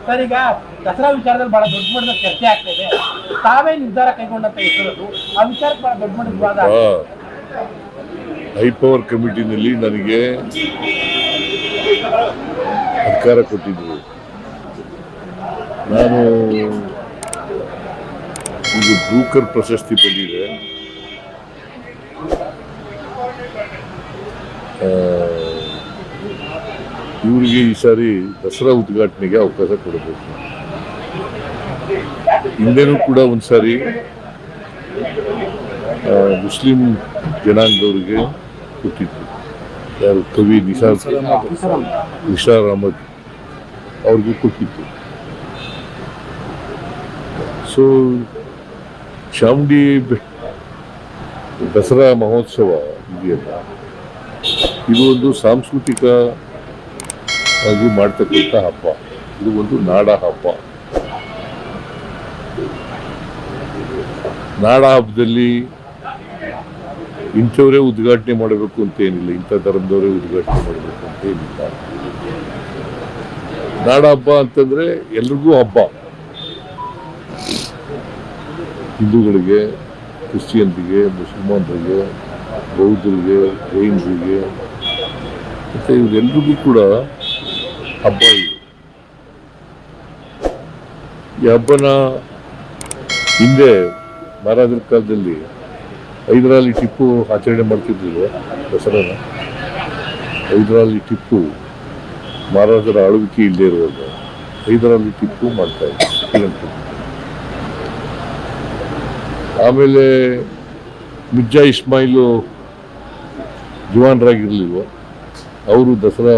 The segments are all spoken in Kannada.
ಸರ್, ಈಗ ದಸರಾ ವಿಚಾರದಲ್ಲಿ ಬಹಳ ದೊಡ್ಡ ಮಟ್ಟದ ಚರ್ಚೆ ಆಗ್ತಾ ಇದೆ. ತಾವೇ ನಿರ್ಧಾರ ಕೈಗೊಂಡಂತ ಹೆಸರು ಆ ವಿಚಾರಕ್ಕೆ ಬಹಳ ದೊಡ್ಡ ಮಟ್ಟದ ವಾದ. ಹೈಪವರ್ ಕಮಿಟಿನಲ್ಲಿ ನನಗೆ ಅಧಿಕಾರ ಕೊಟ್ಟಿದ್ರು. ನಾನು ಇದು ಬ್ರೂಕರ್ ಪ್ರಶಸ್ತಿ ಬಂದಿದೆ. ಇವರಿಗೆ ಈ ಸಾರಿ ದಸರಾ ಉದ್ಘಾಟನೆಗೆ ಅವಕಾಶ ಕೊಡಬೇಕು. ಹಿಂದೆನೂ ಕೂಡ ಒಂದ್ಸಾರಿ ಮುಸ್ಲಿಂ ಜನಾಂಗದವರಿಗೆ ಕೊಟ್ಟಿತ್ತು. ಯಾರು ಕವಿ ನಿಸಾರ್ ಅಹಮದ್ ಅವ್ರಿಗೆ ಕೊಟ್ಟಿತ್ತು. ಸೊ ಚಾಮುಂಡಿ ದಸರಾ ಮಹೋತ್ಸವ ಇದೆಯಲ್ಲ, ಇದು ಒಂದು ಸಾಂಸ್ಕೃತಿಕ ಆಗಿ ಮಾಡ್ತಕ್ಕಂಥ ಹಬ್ಬ. ಇದು ಒಂದು ನಾಡ ಹಬ್ಬ. ನಾಡ ಹಬ್ಬದಲ್ಲಿ ಇಂಥವರೇ ಉದ್ಘಾಟನೆ ಮಾಡಬೇಕು ಅಂತ ಏನಿಲ್ಲ, ಇಂಥ ಧರ್ಮದವರೇ ಉದ್ಘಾಟನೆ ಮಾಡಬೇಕು ಅಂತ ಏನಿಲ್ಲ. ನಾಡ ಹಬ್ಬ ಅಂತಂದ್ರೆ ಎಲ್ರಿಗೂ ಹಬ್ಬ. ಹಿಂದೂಗಳಿಗೆ, ಕ್ರಿಶ್ಚಿಯನ್ರಿಗೆ, ಮುಸಲ್ಮಾನರಿಗೆ, ಬೌದ್ಧರಿಗೆ, ಜೈನರಿಗೆ ಮತ್ತು ಇವರೆಲ್ರಿಗೂ ಕೂಡ ಹಬ್ಬ ಇದೆ. ಈ ಹಬ್ಬನ ಹಿಂದೆ ಮಹಾರಾಜರ ಕಾಲದಲ್ಲಿ ಹೈದರಾಲಿ ಟಿಪ್ಪು ಆಚರಣೆ ಮಾಡ್ತಿರ್ಲಿಲ್ಲ ದಸರಾನ. ಹೈದರಾಲಿ ಟಿಪ್ಪು ಮಹಾರಾಜರ ಆಳ್ವಿಕೆ ಇಲ್ಲದೆ ಇರುವಾಗ ಹೈದರಾಲಿ ಟಿಪ್ಪು ಮಾಡ್ತಾ ಇದ್ರು. ಆಮೇಲೆ ಮಿರ್ಜಾ ಇಸ್ಮಾಯಿಲು ಜವಾನರಾಗಿರ್ಲಿಲ್ವ, ಅವರು ದಸರಾ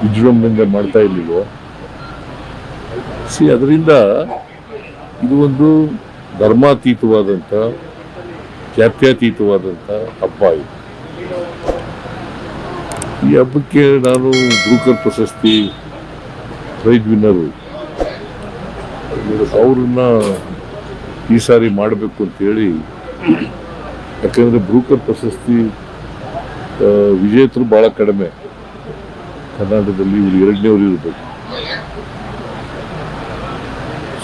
ವಿಜೃಂಭಣೆಯಿಂದ ಮಾಡ್ತಾ ಇರ್ಲಿಲ್ವ. ಅದರಿಂದ ಇದು ಒಂದು ಧರ್ಮಾತೀತವಾದಂಥ, ಜಾತ್ಯತೀತವಾದಂಥ ಹಬ್ಬ ಇದು. ಈ ಹಬ್ಬಕ್ಕೆ ನಾನು ಬ್ರೂಕರ್ ಪ್ರಶಸ್ತಿ ಪ್ರೈಸ್ ವಿನ್ನರು ಅವ್ರನ್ನ ಈ ಸಾರಿ ಮಾಡಬೇಕು ಅಂತೇಳಿ. ಯಾಕಂದರೆ ಬ್ರೂಕರ್ ಪ್ರಶಸ್ತಿ ವಿಜೇತರು ಭಾಳ ಕಡಿಮೆ ಕರ್ನಾಟಕದಲ್ಲಿ. ಇವರು ಎರಡನೇವರು ಇರಬೇಕು.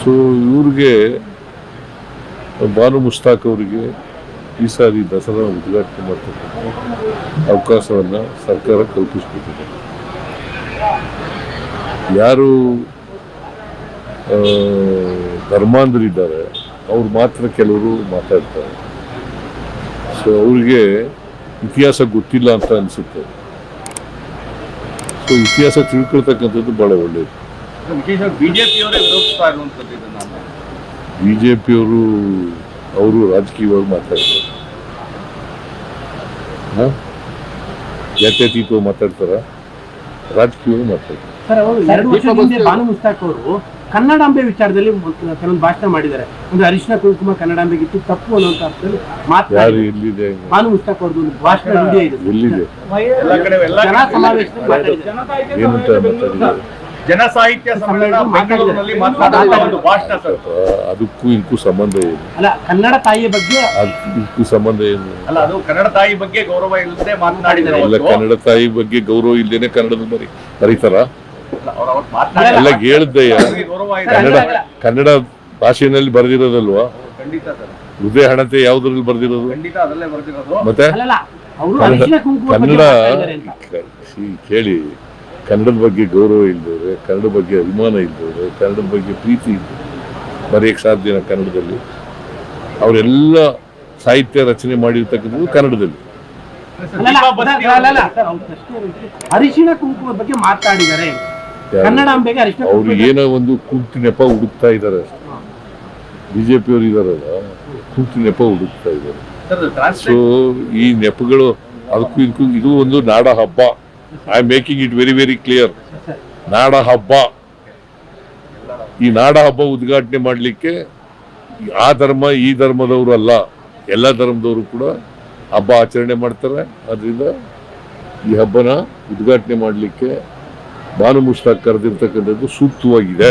ಸೊ ಇವ್ರಿಗೆ ಬಾನು ಮುಸ್ತಾಕ್ ಅವರಿಗೆ ಈ ಸಾರಿ ದಸರಾ ಉದ್ಘಾಟನೆ ಮಾಡ್ತಕ್ಕಂಥ ಅವಕಾಶವನ್ನು ಸರ್ಕಾರ ಕಲ್ಪಿಸ್ಬಿಟ್ಟಿದೆ. ಯಾರು ಧರ್ಮಾಂಧರಿದ್ದಾರೆ ಅವ್ರು ಮಾತ್ರ ಕೆಲವರು ಮಾತಾಡ್ತಾರೆ. ಸೊ ಅವ್ರಿಗೆ ಇತಿಹಾಸ ಗೊತ್ತಿಲ್ಲ ಅಂತ ಅನಿಸುತ್ತೆ. ಸೊ ಇತಿಹಾಸ ತಿಳ್ಕೊಳ್ತಕ್ಕಂಥದ್ದು ಭಾಳ ಒಳ್ಳೆಯದು. ಬಿಜೆಪಿಯವರು ಅವರು ರಾಜಕೀಯವಾಗಿ ಮಾತಾಡ್ತಾರೆ, ಜಾತ್ಯತೀತವಾಗಿ ಮಾತಾಡ್ತಾರ, ರಾಜಕೀಯವಾಗಿ ಮಾತಾಡ್ತಾರೆ. ಸರ್, ಅವರು 2 ವರ್ಷದ ಹಿಂದೆ ಬಾನು ಮುಸ್ತಾಕ್ ಅವರು ಕನ್ನಡಾಂಬೆ ವಿಚಾರದಲ್ಲಿ ಕೆಲವೊಂದು ಭಾಷಣ ಮಾಡಿದ್ದಾರೆ. ಒಂದು ಅರಿಶಿನ ಕುಂಕುಮ ಕನ್ನಡಾಂಬೆಗೆ ಇತ್ತು ತಪ್ಪು ಅನ್ನುವಂತ ಅರ್ಥದಲ್ಲಿ ಮಾತಾಡಿ. ಎಲ್ಲಿದೆ ಬಾನು ಮುಸ್ತಾಕ್ ಅವ್ರದ್ದು ಒಂದು ಭಾಷಣ ಎಲ್ಲಿದೆ? ಜನ ಸಮಾವೇಶದಲ್ಲಿ ಮಾತಾಡಿದ್ದಾರೆ. ಏನಂತ ಮಾತಾಡಿದ್ದಾರೆ? ಜನ ಸಾಹಿತ್ಯ ಸಮ್ಮೇಳನದಲ್ಲಿ ಮಾತನಾಡುವ ಒಂದು ಭಾಷಣ ಸರ್. ಅದಕ್ಕೂ ಇದಕ್ಕೂ ಸಂಬಂಧ ಏನು? ಅಲ್ಲ, ಕನ್ನಡ ತಾಯಿಯ ಬಗ್ಗೆ ಇದಕ್ಕೂ ಸಂಬಂಧ ಏನು? ಅಲ್ಲ, ಅದು ಕನ್ನಡ ತಾಯಿ ಬಗ್ಗೆ ಗೌರವ ಇಲ್ಲದೆ ಮಾತನಾಡಿದರೆ. ಇಲ್ಲ, ಕನ್ನಡ ತಾಯಿ ಬಗ್ಗೆ ಗೌರವ ಇಲ್ಲದೇನೆ ಕನ್ನಡದ ಬರೀತಾರ? ಎಲ್ಲ ಹೇಳ್ದಯ್ಯ, ಕನ್ನಡ ಭಾಷೆಯಲ್ಲಿ ಬರ್ದಿರೋದಲ್ವಾ? ಖಂಡಿತ ಸರ್. ಹೃದಯ ಹಣತೆ ಯಾವ್ದ್ರಲ್ಲಿ ಬರ್ದಿರೋದು? ಖಂಡಿತ ಅದರಲ್ಲೇ ಬರ್ದಿರೋದು. ಮತ್ತೆ ಕನ್ನಡ ಕೇಳಿ, ಕನ್ನಡದ ಬಗ್ಗೆ ಗೌರವ ಇಲ್ದವ್ರೆ, ಕನ್ನಡ ಬಗ್ಗೆ ಅಭಿಮಾನ ಇಲ್ದವ್ರೆ, ಕನ್ನಡದ ಬಗ್ಗೆ ಪ್ರೀತಿ ಇಲ್ದವ್ರೆ ಬರೆಯಕ್ಕೆ ಸಾಧ್ಯನ ಕನ್ನಡದಲ್ಲಿ? ಅವರೆಲ್ಲ ಸಾಹಿತ್ಯ ರಚನೆ ಮಾಡಿರ್ತಕ್ಕಂಥದ್ದು ಕನ್ನಡದಲ್ಲಿ. ಅರಿಶಿನ ಕುಂಕುಮದ ಬಗ್ಗೆ ಮಾತಾಡಿದ್ದಾರೆ. ಅವ್ರು ಏನೋ ಒಂದು ಕುಂಟಿ ನೆಪ ಹುಡುಕ್ತಾ ಇದ್ದಾರೆ. ಬಿಜೆಪಿಯವರು ಇದಾರಲ್ಲ, ಕುಂಟಿ ನೆಪ ಹುಡುಕ್ತಾ ಇದ್ದಾರೆ. ಸೊ ಈ ನೆಪಗಳು ಅದಕ್ಕೂ ಇದಕ್ಕೂ, ಇದು ಒಂದು ನಾಡ ಹಬ್ಬ. I am making it very very clear. ನಾಡ ಹಬ್ಬ. ಈ ನಾಡ ಹಬ್ಬ ಉದ್ಘಾಟನೆ ಮಾಡಲಿಕ್ಕೆ ಆ ಧರ್ಮ ಈ ಧರ್ಮದವರು ಅಲ್ಲ, ಎಲ್ಲ ಧರ್ಮದವರು ಕೂಡ ಹಬ್ಬ ಆಚರಣೆ ಮಾಡ್ತಾರೆ. ಅದರಿಂದ ಈ ಹಬ್ಬನ ಉದ್ಘಾಟನೆ ಮಾಡಲಿಕ್ಕೆ ಬಾನು ಮುಸ್ತಾಕ್ ಕರೆದಿರ್ತಕ್ಕಂಥದ್ದು ಸೂಕ್ತವಾಗಿದೆ.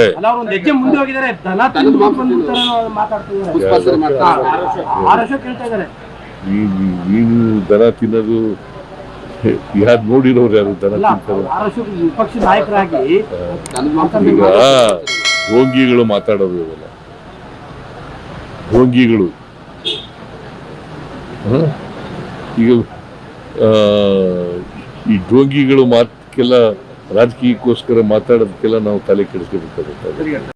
ನೀನು ದನ ತಿನ್ನೋದು ಯಾರು ನೋಡಿರೋರು ಯಾರು ದನ ಅಲ್ಲ ತಿಂತಾರೆ? 6 ವರ್ಷ ವಿಪಕ್ಷ ನಾಯಕರಾಗಿ ಈಗ ಢೋಂಗಿಗಳು ಮಾತಾಡೋದು ಇವೆಲ್ಲ ಢೋಂಗಿಗಳು. ಈಗ ಈ ಢೋಂಗಿಗಳು ಮಾತಕ್ಕೆಲ್ಲ ರಾಜಕೀಯಕ್ಕೋಸ್ಕರ ಮಾತಾಡೋದಕ್ಕೆಲ್ಲ ನಾವು ತಲೆ ಕೆಡಿಸ್ಕೋಬೇಕಾಗುತ್ತೆ.